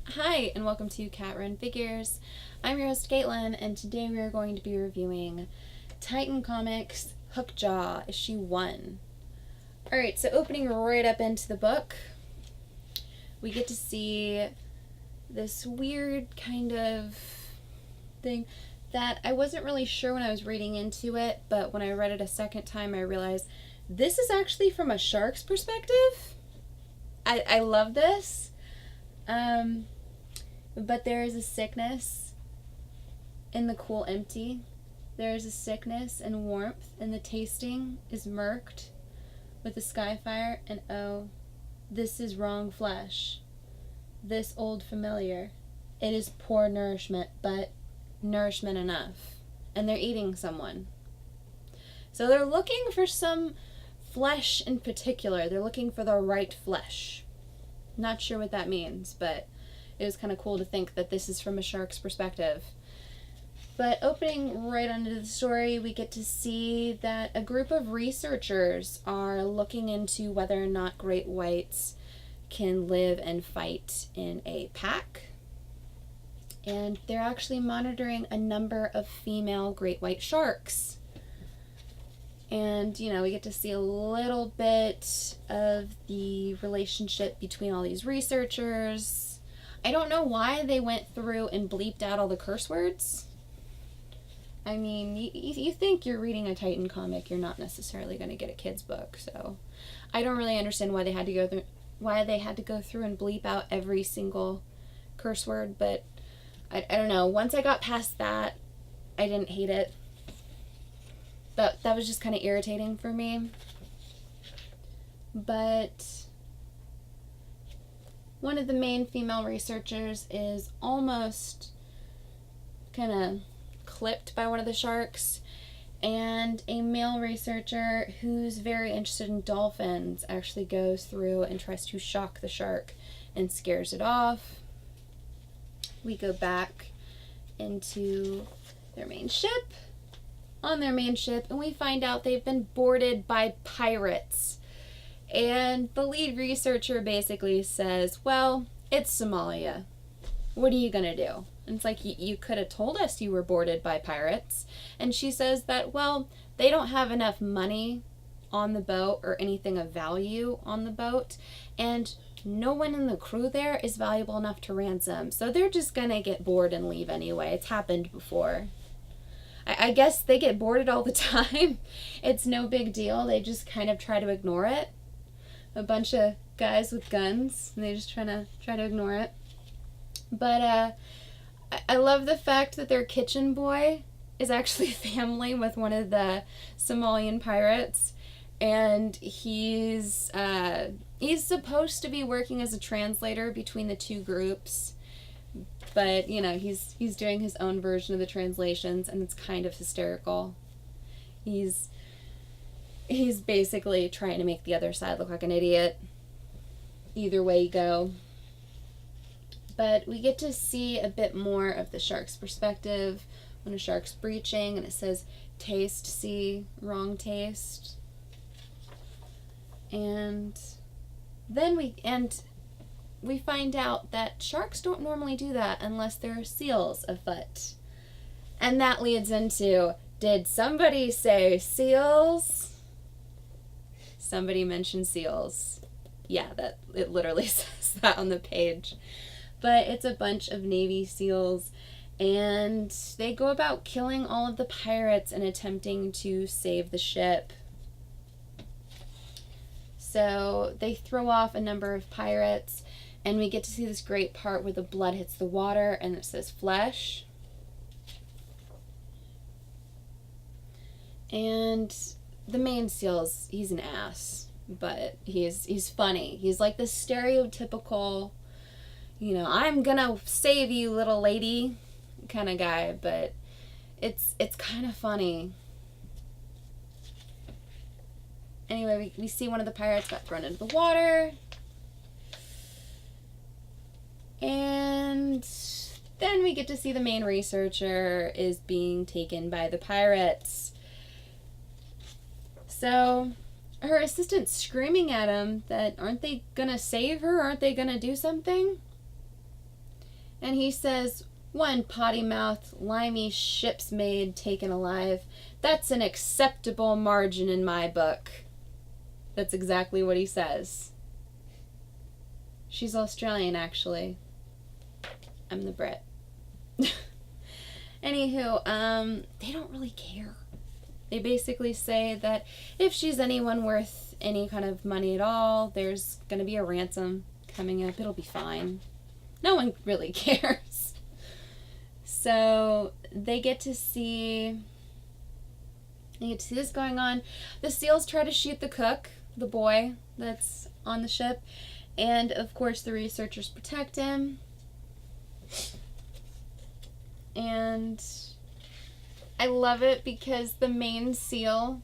Hi, and welcome to Cat Run Figures. I'm your host, Caitlin, and today we are going to be reviewing Titan Comics HookJaw, issue 1. Alright, so opening right up into the book, we get to see this weird kind of thing that I wasn't really sure when I was reading into it, but when I read it a second time, I realized this is actually from a shark's perspective. I love this. But there is a sickness in the cool empty. There is a sickness and warmth, and the tasting is murked with the sky fire, and oh, this is wrong flesh. This old familiar. It is poor nourishment, but nourishment enough. And they're eating someone. So they're looking for some flesh in particular. They're looking for the right flesh. Not sure what that means, but it was kind of cool to think that this is from a shark's perspective. But opening right under the story, we get to see that a group of researchers are looking into whether or not great whites can live and fight in a pack. And they're actually monitoring a number of female great white sharks. And, we get to see a little bit of the relationship between all these researchers. I don't know why they went through and bleeped out all the curse words. I mean, you think you're reading a Titan comic, you're not necessarily going to get a kid's book. So I don't really understand why they had to go through and bleep out every single curse word. But I don't know. Once I got past that, I didn't hate it. That was just kind of irritating for me. But one of the main female researchers is almost kind of clipped by one of the sharks, and a male researcher who's very interested in dolphins actually goes through and tries to shock the shark and scares it off. We go back into their main ship, and we find out they've been boarded by pirates. And the lead researcher basically says, well, it's Somalia. What are you going to do? And it's like, you could have told us you were boarded by pirates. And she says that, well, they don't have enough money on the boat or anything of value on the boat. And no one in the crew there is valuable enough to ransom. So they're just going to get bored and leave anyway. It's happened before. I guess they get boarded all the time. It's no big deal. They just kind of try to ignore it. A bunch of guys with guns, and they just try to ignore it. But I love the fact that their kitchen boy is actually family with one of the Somalian pirates, and he's supposed to be working as a translator between the two groups, but he's doing his own version of the translations, and it's kind of hysterical. He's basically trying to make the other side look like an idiot. Either way you go. But we get to see a bit more of the shark's perspective when a shark's breaching, and it says taste, see, wrong taste. And then we find out that sharks don't normally do that unless there are seals afoot. And that leads into, did somebody say seals? Somebody mentioned seals. Yeah, it literally says that on the page. But it's a bunch of Navy SEALs, and they go about killing all of the pirates and attempting to save the ship. So they throw off a number of pirates, and we get to see this great part where the blood hits the water and it says flesh. And the main SEAL's, he's an ass, but he's funny. He's like the stereotypical, I'm gonna save you, little lady kind of guy, but it's kind of funny. Anyway, we see one of the pirates got thrown into the water, and then we get to see the main researcher is being taken by the pirates. So her assistant's screaming at him that aren't they gonna save her? Aren't they gonna do something? And he says, "One potty-mouthed, limey ship's maid taken alive. That's an acceptable margin in my book." That's exactly what he says. She's Australian, actually. I'm the Brit. Anywho, they don't really care. They basically say that if she's anyone worth any kind of money at all, there's going to be a ransom coming up. It'll be fine. No one really cares. So they get to see this going on. The seals try to shoot the cook, the boy that's on the ship, and of course the researchers protect him. And I love it because the main seal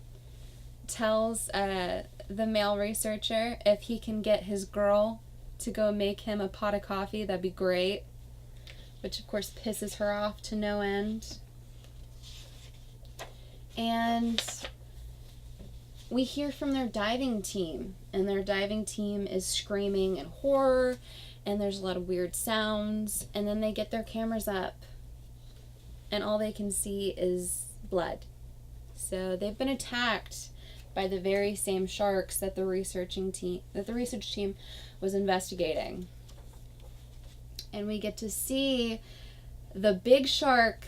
tells the male researcher if he can get his girl to go make him a pot of coffee, that'd be great. Which of course pisses her off to no end. And we hear from their diving team, and their diving team is screaming in horror, and there's a lot of weird sounds, and then they get their cameras up, and all they can see is blood. So they've been attacked by the very same sharks that the research team was investigating. And we get to see the big shark,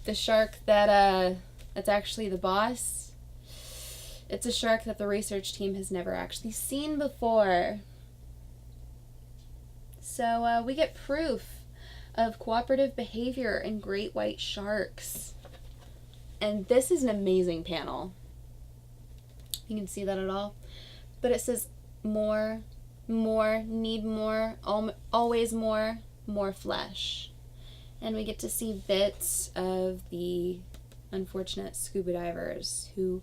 the shark that's actually the boss. It's a shark that the research team has never actually seen before. So we get proof of cooperative behavior in great white sharks. And this is an amazing panel. You can see that at all. But it says more, need more, always more flesh. And we get to see bits of the unfortunate scuba divers who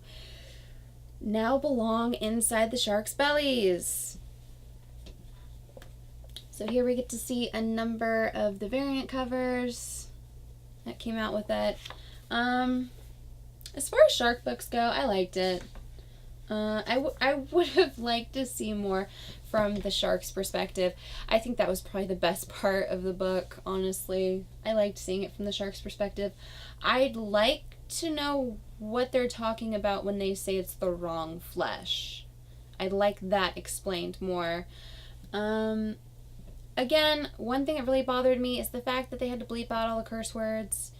now belong inside the sharks' bellies. So here we get to see a number of the variant covers that came out with it. As far as shark books go, I liked it. I would have liked to see more from the shark's perspective. I think that was probably the best part of the book, honestly. I liked seeing it from the shark's perspective. I'd like to know what they're talking about when they say it's the wrong flesh. I'd like that explained more. Again, one thing that really bothered me is the fact that they had to bleep out all the curse words.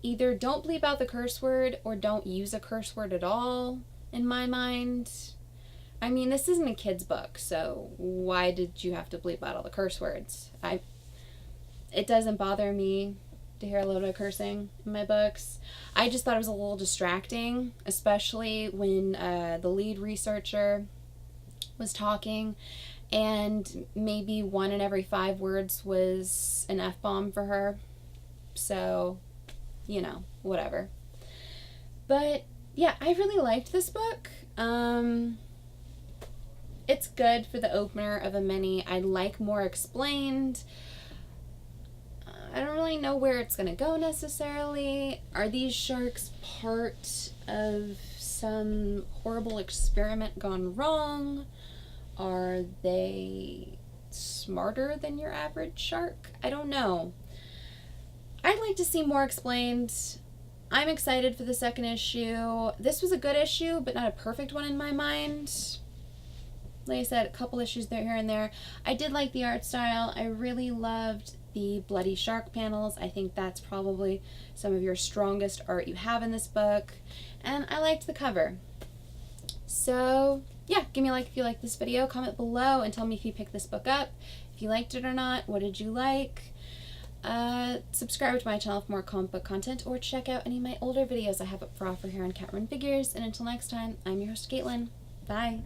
Either don't bleep out the curse word or don't use a curse word at all, in my mind. I mean, this isn't a kid's book, so why did you have to bleep out all the curse words? It doesn't bother me to hear a little bit of cursing in my books. I just thought it was a little distracting, especially when the lead researcher was talking, and maybe 1 in every 5 words was an F-bomb for her. So, you know, whatever. But yeah, I really liked this book. It's good for the opener of a mini. I'd like more explained. I don't really know where it's going to go necessarily. Are these sharks part of some horrible experiment gone wrong? Are they smarter than your average shark? I don't know. I'd like to see more explained. I'm excited for the second issue. This was a good issue, but not a perfect one in my mind. Like I said, a couple issues there, here and there. I did like the art style. I really loved the bloody shark panels. I think that's probably some of your strongest art you have in this book. And I liked the cover. So, yeah, give me a like if you liked this video. Comment below and tell me if you picked this book up. If you liked it or not. What did you like? Subscribe to my channel for more comic book content, or check out any of my older videos I have up for offer here on Cat Run Figures. And until next time, I'm your host, Caitlin. Bye.